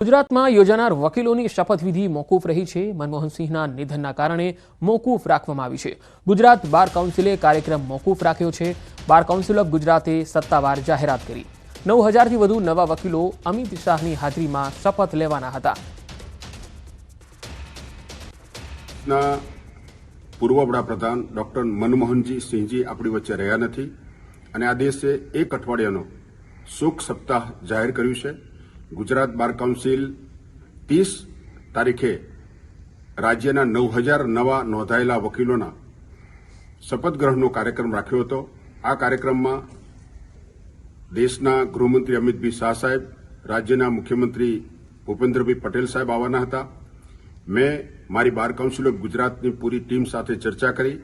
ગુજરાતમાં યોજાનાર વકીલોની શપથવિધિ મોકૂફ રહી છે। મનમોહન સિંહના નિધનના કારણે મોકૂફ રાખવામાં આવી છે। ગુજરાત બાર કાઉન્સિલે કાર્યક્રમ મોકૂફ રાખ્યો છે। બાર કાઉન્સિલ ઓફ ગુજરાતે સત્તાવાર જાહેરાત કરી। 9000થી વધુ નવા વકીલો અમિત શાહની હાજરીમાં શપથ લેવાના હતા। પૂર્વ વડાપ્રધાન ડોક્ટર મનમોહનજી સિંહજી આપણી વચ્ચે રહ્યા નથી અને આ દેશે એક અઠવાડિયાનો શોક સપ્તાહ જાહેર કર્યું છે। ગુજરાત બાર કાઉન્સિલ 30 તારીખે રાજ્યના 9000 નવા નોંધાયેલા વકીલોના શપથ ગ્રહણનો કાર્યક્રમ રાખ્યો હતો। આ કાર્યક્રમમાં દેશના ગૃહમંત્રી અમિતભાઈ શાહ સાહેબ, રાજ્યના મુખ્યમંત્રી ભૂપેન્દ્રભાઈ પટેલ સાહેબ આવવાના હતા। મેં મારી બાર કાઉન્સિલ ઓફ ગુજરાતની પૂરી ટીમ સાથે ચર્ચા કરી,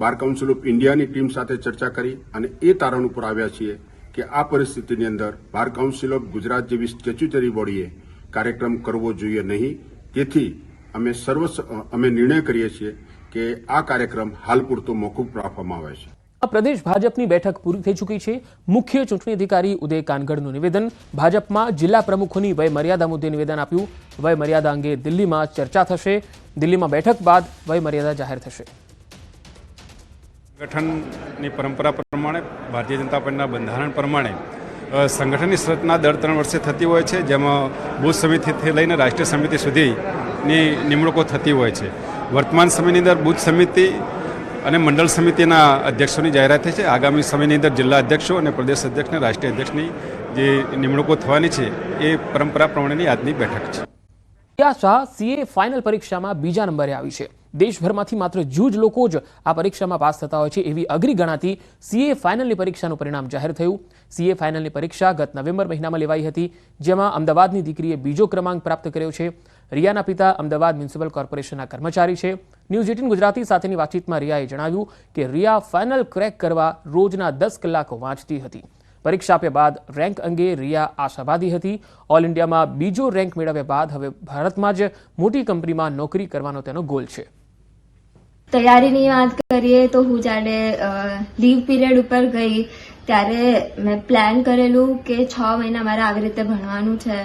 બાર કાઉન્સિલ ઓફ ઇન્ડિયાની ટીમ સાથે ચર્ચા કરી અને એ તારણ ઉપર આવ્યા છીએ કે આ પરિસ્થિતિની અંદર બાર કાઉન્સિલ ઓફ ગુજરાત જેવી સ્ટેચ્યુટરી બોડીએ કાર્યક્રમ કરવો જોઈએ નહીં। તેથી અમે નિર્ણય કરીએ છીએ કે આ કાર્યક્રમ હાલ પૂરતો મોકૂફ રાખવામાં આવે છે। પ્રદેશ ભાજપની બેઠક પૂરી થઈ ચૂકી છે। મુખ્ય ચૂંટણી અધિકારી ઉદય કાનગડનું નિવેદન। ભાજપમાં જિલ્લા પ્રમુખોની વય મર્યાદા મુદ્દે નિવેદન આપ્યું। વય મર્યાદા અંગે દિલ્હીમાં ચર્ચા થશે। દિલ્હીમાં બેઠક બાદ વય મર્યાદા જાહેર થશે। સંગઠનની પરંપરા પ્રમાણે ભારતીય જનતા પાર્ટીના બંધારણ પ્રમાણે સંગઠનની રચના દર 3 વર્ષે થતી હોય છે, જેમાં બૂથ સમિતિથી લઈને રાષ્ટ્રીય સમિતિ સુધીની નિમણૂકો થતી હોય છે। વર્તમાન સમયની અંદર બૂથ સમિતિ અને મંડળ સમિતિના અધ્યક્ષોની જાહેરાત થઈ છે। આગામી સમયની અંદર જિલ્લા અધ્યક્ષો અને પ્રદેશ અધ્યક્ષ અને રાષ્ટ્રીય અધ્યક્ષની જે નિમણૂકો થવાની છે એ પરંપરા પ્રમાણેની આજની બેઠક છે। રિયા શાહ સીએ ફાઇનલ પરીક્ષામાં બીજા નંબરે આવી છે। દેશભરમાંથી માત્ર જૂજ લોકો જ આ પરીક્ષામાં પાસ થતા હોય છે એવી અઘરી ગણાતી સીએ ફાઇનલની પરીક્ષાનું પરિણામ જાહેર થયું। સીએ ફાઇનલની પરીક્ષા ગત નવેમ્બર મહિનામાં લેવાઈ હતી, જેમાં અમદાવાદની દીકરીએ બીજો ક્રમાંક પ્રાપ્ત કર્યો છે। રિયાના પિતા અમદાવાદ મ્યુનિસિપલ કોર્પોરેશનના કર્મચારી છે। ન્યૂઝ 18 ગુજરાતી સાથેની વાતચીતમાં રિયાએ જણાવ્યું કે રિયા ફાઇનલ ક્રેક કરવા રોજના 10 કલાક વાંચતી હતી। પરીક્ષા આપ્યા બાદ રેન્ક અંગે રિયા આશાવાદી હતી। ઓલ ઇન્ડિયામાં બીજો રેન્ક મેળવ્યા બાદ હવે ભારતમાં જ મોટી કંપનીમાં નોકરી કરવાનો તેનો ગોલ છે। તૈયારીની વાત કરીએ તો હું જ્યારે લીવ પીરિયડ ઉપર ગઈ ત્યારે મેં પ્લાન કરેલું કે 6 મહિના મારે આવી રીતે ભણવાનું છે।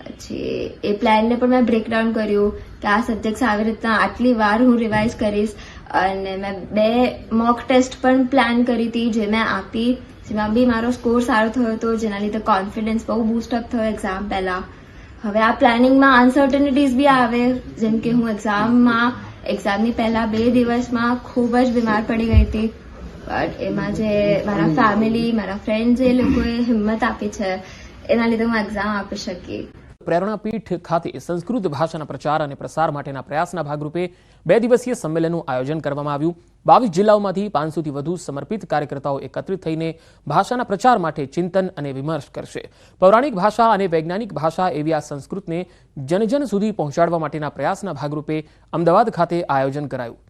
પછી એ પ્લાનને પણ મેં બ્રેકડાઉન કર્યું કે આ સબ્જેક્ટ્સ આવી રીતના આટલી વાર હું રિવાઇઝ કરીશ અને મેં 2 મોક ટેસ્ટ પણ પ્લાન કરી હતી જે મેં આપી, જેમાં બી મારો સ્કોર સારો થયો હતો, જેના લીધે કોન્ફિડન્સ બહુ બૂસ્ટઅપ થયો એક્ઝામ પહેલા। હવે આ પ્લાનિંગમાં અનસર્ટનિટીઝ બી આવે, જેમ કે હું એક્ઝામની પહેલા 2 દિવસમાં ખૂબ જ બીમાર પડી ગઈ હતી, બટ એમાં જે મારા ફેમિલી, મારા ફ્રેન્ડ જે લોકોએ હિંમત આપી છે એના લીધે હું એક્ઝામ આપી શકી। પ્રેરણાપીઠ ખાતે સંસ્કૃત ભાષાના પ્રચાર અને પ્રસાર માટેના પ્રયાસના ભાગરૂપે 2 દિવસીય સંમેલનનું આયોજન કરવામાં આવ્યું। 22 જિલ્લાઓમાંથી 500થી વધુ સમર્પિત કાર્યકર્તાઓ એકત્રિત થઈને ભાષાના પ્રચાર માટે ચિંતન અને વિમર્શ કરશે। પૌરાણિક ભાષા અને વૈજ્ઞાનિક ભાષા એવી આ સંસ્કૃતને જનજન સુધી પહોંચાડવા માટેના પ્રયાસના ભાગરૂપે અમદાવાદ ખાતે આયોજન કરાયું।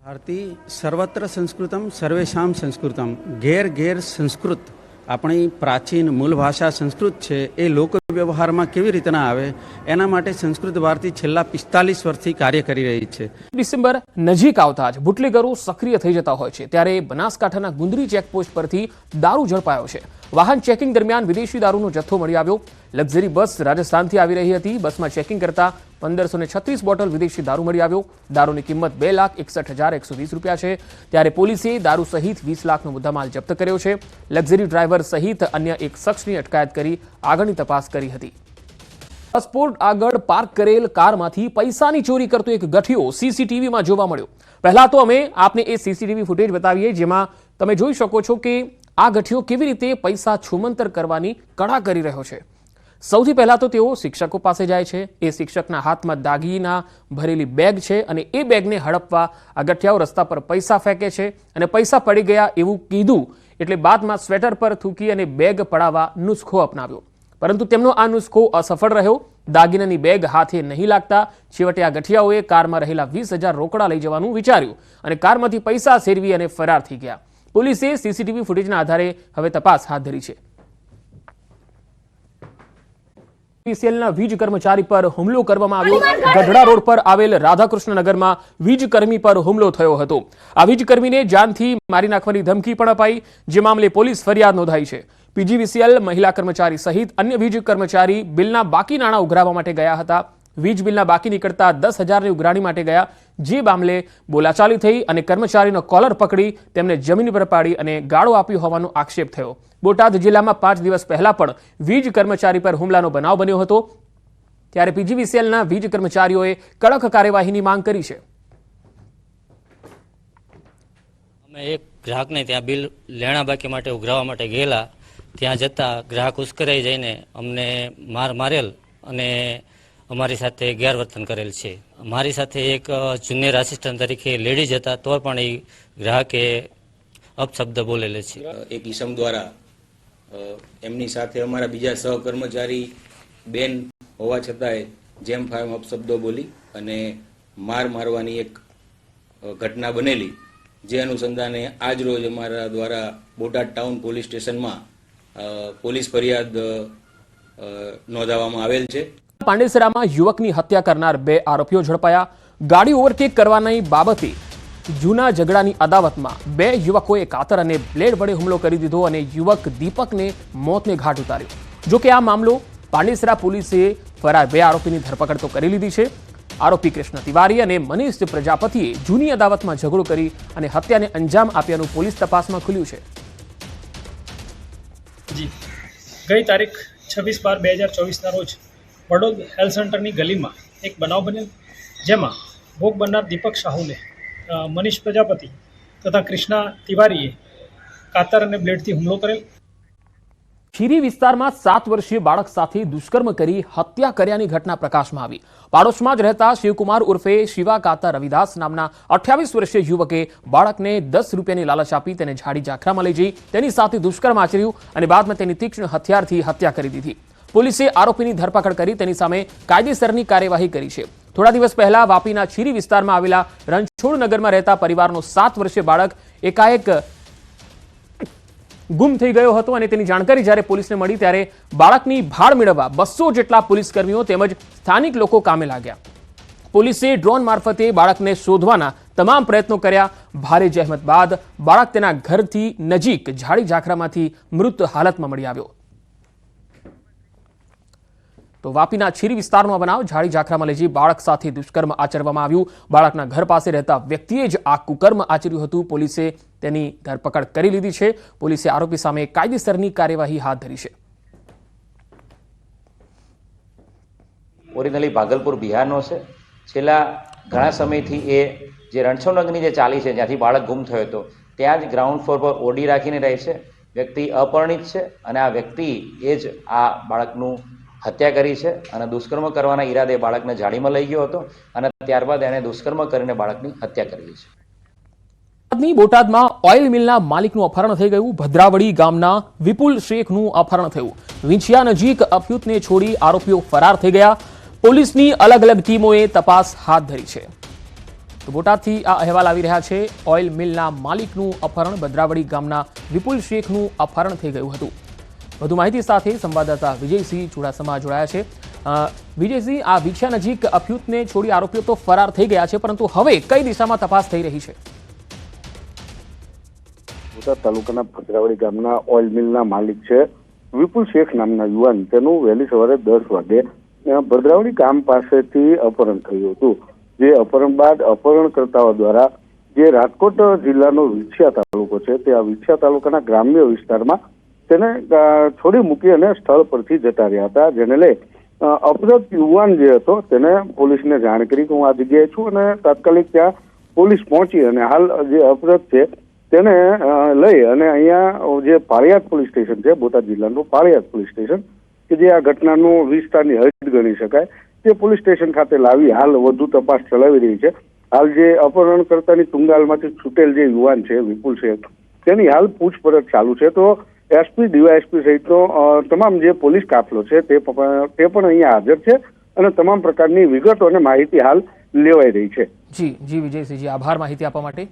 भारती सर्वत्र संस्कृतम सर्वेशाम संस्कृतम। घेर घेर संस्कृत अपनी प्राचीन मूल भाषा संस्कृत है ए लोक व्यवहार में केवी रीतना आवे एना माटे संस्कृत भारती छेल्ला 45 वर्षथी कार्य करी रही है। डिसेम्बर नजीक आवता ज बुटलेगरो सक्रिय थई जता होय छे, त्यारे बनासकांठाना गुंदरी चेकपोस्ट परथी दारू झड़पायो छे। वाहन चेकिंग दरमियान विदेशी दारूनो जथ्थो मळी आव्यो। लक्ઝરી बस राजस्थानथी आवी रही हती। बसमां चेकिंग करता 1536 बोटल विदेशी दारू मळी आव्यो। दारूनी किंमत 2,61,120 રૂપિયા છે, ત્યારે પોલીસે દારૂ સહિત 20 લાખનો મુદ્દામાલ જપ્ત કર્યો છે। લક્ઝરી ડ્રાઈવર સહિત અન્ય એક શખ્સની અટકાયત કરી આગળની તપાસ કરી હતી। પાસપોર્ટ આગળ પાર્ક કરેલ કારમાંથી પૈસાની ચોરી કરતો એક ગઠિયો સીસીટીવીમાં જોવા મળ્યો। પહેલા તો અમે આપને એ સીસીટીવી ફૂટેજ બતાવીએ, જેમાં તમે જોઈ શકો છો કે આ ગઠિયો કેવી રીતે પૈસા છુમંતર કરવાની કળા કરી રહ્યો છે। સૌથી પહેલા તો તેઓ શિક્ષકો પાસે જાય છે। એ શિક્ષકના હાથમાં દાગીના ભરેલી બેગ છે અને એ બેગને હડપવા આ ગઠિયાઓ રસ્તા પર પૈસા ફેંકે છે અને પૈસા પડી ગયા એવું કીધું એટલે બાદમાં સ્વેટર પર થૂકી અને બેગ પડાવવા નુસ્ખો અપનાવ્યો, પરંતુ તેમનો આ નુસ્ખો અસફળ રહ્યો। દાગીનાની બેગ હાથે નહીં લાગતા છેવટે આ ગઠિયાઓએ કારમાં રહેલા 20,000 રોકડા લઈ જવાનું વિચાર્યું અને કારમાંથી પૈસા સેરવી અને ફરાર થઈ ગયા। પોલીસે સીસીટીવી ફૂટેજના આધારે હવે તપાસ હાથ ધરી છે। પીસીએલના વીજ કર્મચારી પર હુમલો કરવામાં આવ્યો. ગઢડા રોડ પર આવેલ રાધાકૃષ્ણ નગરમાં વીજ કર્મી પર હુમલો થયો હતો. આ વીજ કર્મીને જાનથી મારી નાખવાની ધમકી પણ અપાઈ, જે મામલે પોલીસ ફરિયાદ નોંધાઈ છે. પીજીવીસીએલ મહિલા કર્મચારી સહિત અન્ય વીજ કર્મચારી બિલના બાકી નાણાં ઉઘરાવવા માટે ગયા હતા. વીજ બિલના બાકી નીકળતા 10,000ની ઉઘરાણી માટે ગયા, જે મામલે બોલાચાલી થઈ અને કર્મચારીનો કોલર પકડી તેમને જમીન પર પાડી અને ગાળો આપ્યો હોવાનો આક્ષેપ થયો. બોટાદ જિલ્લામાં 5 દિવસ પહેલા પણ વીજ કર્મચારી પર હુમલાનો બનાવ બન્યો હતો. ત્યારે પીજીવીસીએલના વીજ કર્મચારીઓએ કડક કાર્યવાહીની માંગ કરી છે. અમે એક ગ્રાહકને ત્યાં બિલ લેણા બાકી માટે ઉઘરાવવા માટે ગયેલા. ત્યાં જતાં ગ્રાહક ઉશ્કેરાઈ જઈને અમને મારેલ અને અમારી સાથે ગેરવર્તન કરેલ છે. મારી સાથે એક જુનિયર આસિસ્ટન્ટ તરીકે લેડીઝ હતા, તો પણ એ ગ્રાહકે અપશબ્દ બોલેલે છે. એક ઈસમ દ્વારા એમની સાથે અમારા બીજા સહકર્મચારી બેન હોવા છતાંય જેમ ફાયમ અપશબ્દો બોલી અને મારવાની એક ઘટના બનેલી, જે અનુસંધાને આજ રોજ અમારા દ્વારા બોટાદ ટાઉન પોલીસ સ્ટેશનમાં પોલીસ ફરિયાદ નોંધાવવામાં આવેલ છે. પાંડેસરામાં યુવકની હત્યા કરનાર 2 આરોપીઓ ઝડપાયા. ગાડી ઓવરટેક કરવાની બાબતે જૂના ઝઘડાની અદાવતમાં 2 યુવકોએ કાતર અને બ્લેડ વડે હુમલો કરી દીધો અને યુવક દીપકને મોતને ઘાટ ઉતાર્યો. જોકે આ મામલો પાંડેસરા પોલીસે ફરાર 2 આરોપીની ધરપકડ તો કરી લીધી છે. આરોપી કૃષ્ણ તિવારી અને મનીષ પ્રજાપતિએ જૂની અદાવતમાં ઝઘડો કરી અને હત્યાને અંજામ આપ્યાનું પોલીસ તપાસમાં ખુલ્યું છે. ગઈ તારીખ 26/12/2024ના રોજ વડોદ હેલ્થ સેન્ટરની ગલીમાં એક બનાવ બનેલ, જેમાં ભોગ બનનાર દીપક સાહુને મનીષ પ્રજાપતિ તથા કૃષ્ણા તિવારીએ કાતર અને બ્લેડથી હુમલો કરેલ. ખીરી વિસ્તારમાં 7 વર્ષીય બાળક સાથે દુષ્કર્મ કરી હત્યા કર્યાની ઘટના પ્રકાશમાં આવી. પાડોશમાં જ રહેતા શિવકુમાર ઉર્ફે શિવા કાતા રવિદાસ નામના 28 વર્ષીય યુવકે બાળકને 10 રૂપિયાની લાલચ આપી તેને ઝાડી ઝાખરામાં લઈ જઈ તેની સાથે દુષ્કર્મ આચર્યું અને બાદમાં તેની તીક્ષ્ણ હથિયારથી હત્યા કરી દીધી. પોલીસે આરોપીની ધરપકડ કરી તેની સામે કાયદેસરની કાર્યવાહી કરી છે. થોડા દિવસ પહેલા વાપીના ખીરી વિસ્તારમાં આવેલા રણછોડ નગરમાં રહેતા પરિવારનો 7 વર્ષીય બાળક એકાએક ગુમ થઈ ગયો હતો અને તેની જાણકારી જ્યારે પોલીસને મળી ત્યારે બાળકની ભાળ મેળવવા 200 જેટલા પોલીસ કર્મીઓ તેમજ સ્થાનિક લોકો કામે લાગ્યા. પોલીસે ડ્રોન મારફતે બાળકને શોધવાના તમામ પ્રયત્નો કર્યા. ભારે જહેમત બાદ બાળક તેના ઘરથી નજીક ઝાડી ઝાખરામાંથી મૃત હાલતમાં મળી આવ્યો. તો વાપીના છીરી વિસ્તારનો બનાવ, ઝાડી ઝાખરામાં લઈ જઈ બાળક સાથે દુષ્કર્મ આચરવામાં આવ્યું. બાળકના ઘર પાસે રહેતા વ્યક્તિએ જ આ કુકર્મ આચર્યું હતું. પોલીસે તેની ધરપકડ કરી લીધી છે. પોલીસે આરોપી સામે કાયદેસરની કાર્યવાહી હાથ ધરી છે. ઓરિજિનલી ભાગલપુર બિહારનો છે. છેલ્લા ઘણા સમયથી એ જે રણછોડનગરની જે ચાલી છે જ્યાંથી બાળક ગુમ થયો હતો ત્યાં જ ગ્રાઉન્ડ ફ્લોર પર ઓડી રાખીને રહે છે. વ્યક્તિ અપરિણિત છે અને આ વ્યક્તિ એ જ આ બાળકનું હત્યા કરી છે અને દુષ્કર્મ કરવાના ઈરાદે બાળકને ઝાડીમાં લઈ ગયો હતો અને ત્યારબાદ એણે દુષ્કર્મ કરીને બાળકની હત્યા કરી છે. બોટાદમાં ઓઇલ મિલના માલિકનું અપહરણ થઈ ગયું. ભદ્રાવડી ગામના વિપુલ શેખનું અપહરણ થયું. વિંછિયા નજીક અપહૃતને છોડી આરોપીઓ ફરાર થઈ ગયા. પોલીસની અલગ અલગ ટીમોએ તપાસ હાથ ધરી છે. તો બોટાદથી આ અહેવાલ આવી રહ્યા છે. ઓઇલ મિલના માલિકનું અપહરણ, ભદ્રાવડી ગામના વિપુલ શેખનું અપહરણ થઈ ગયું હતું. વધુ માહિતી સાથે સંવાદદાતા વિજયસિંહ ચુડાસમા જોડાયા છે. વિજયસિંહ, આ વિંછિયા નજીક અપહૃતને છોડી આરોપીઓ તો ફરાર થઈ ગયા છે, પરંતુ હવે કઈ દિશામાં તપાસ થઈ રહી છે? બોટાદ તાલુકાના ભદ્રાવડી ગામના ઓઇલ મિલના માલિક છે વિપુલ શેખ નામના યુવાન. તેનું વહેલી સવારે 10 વાગે ભદ્રાવડી ગામ પાસેથી અપહરણ થયું હતું. જે અપહરણ બાદ અપહરણકર્તાઓ દ્વારા જે રાજકોટ જિલ્લાનો વિંછિયા તાલુકો છે તે આ વિંછિયા તાલુકાના ગ્રામ્ય વિસ્તારમાં તેને છોડી મૂકી અને સ્થળ પરથી જતા રહ્યા હતા. જેને લઈ અપહૃત યુવાન જે હતો તેને પોલીસને જાણ કરી કે હું આ જગ્યાએ છું અને તાત્કાલિક ત્યાં પોલીસ પહોંચી અને હાલ જે અપહૃત છે તેને લઈ અને અહીંયા જે પાળિયાદ પોલીસ સ્ટેશન છે, બોટાદ જિલ્લાનું પાળિયાદ પોલીસ સ્ટેશન કે જે આ ઘટનાનું વિસ્તારની હદ ગણી શકાય તે પોલીસ સ્ટેશન ખાતે લાવી હાલ વધુ તપાસ ચલાવી રહી છે. હાલ જે અપહરણકર્તાની ટુંગાલમાંથી છૂટેલ જે યુવાન છે વિપુલ શેખ તેની હાલ પૂછપરછ ચાલુ છે. તો એસપી, ડીવાયએસપી સહિતનો તમામ જે પોલીસ કાફલો છે તે પણ અહીંયા હાજર છે અને તમામ પ્રકારની વિગતો અને માહિતી હાલ લેવાઈ રહી છે. જી વિજયસિંહજી, આભાર માહિતી આપવા માટે.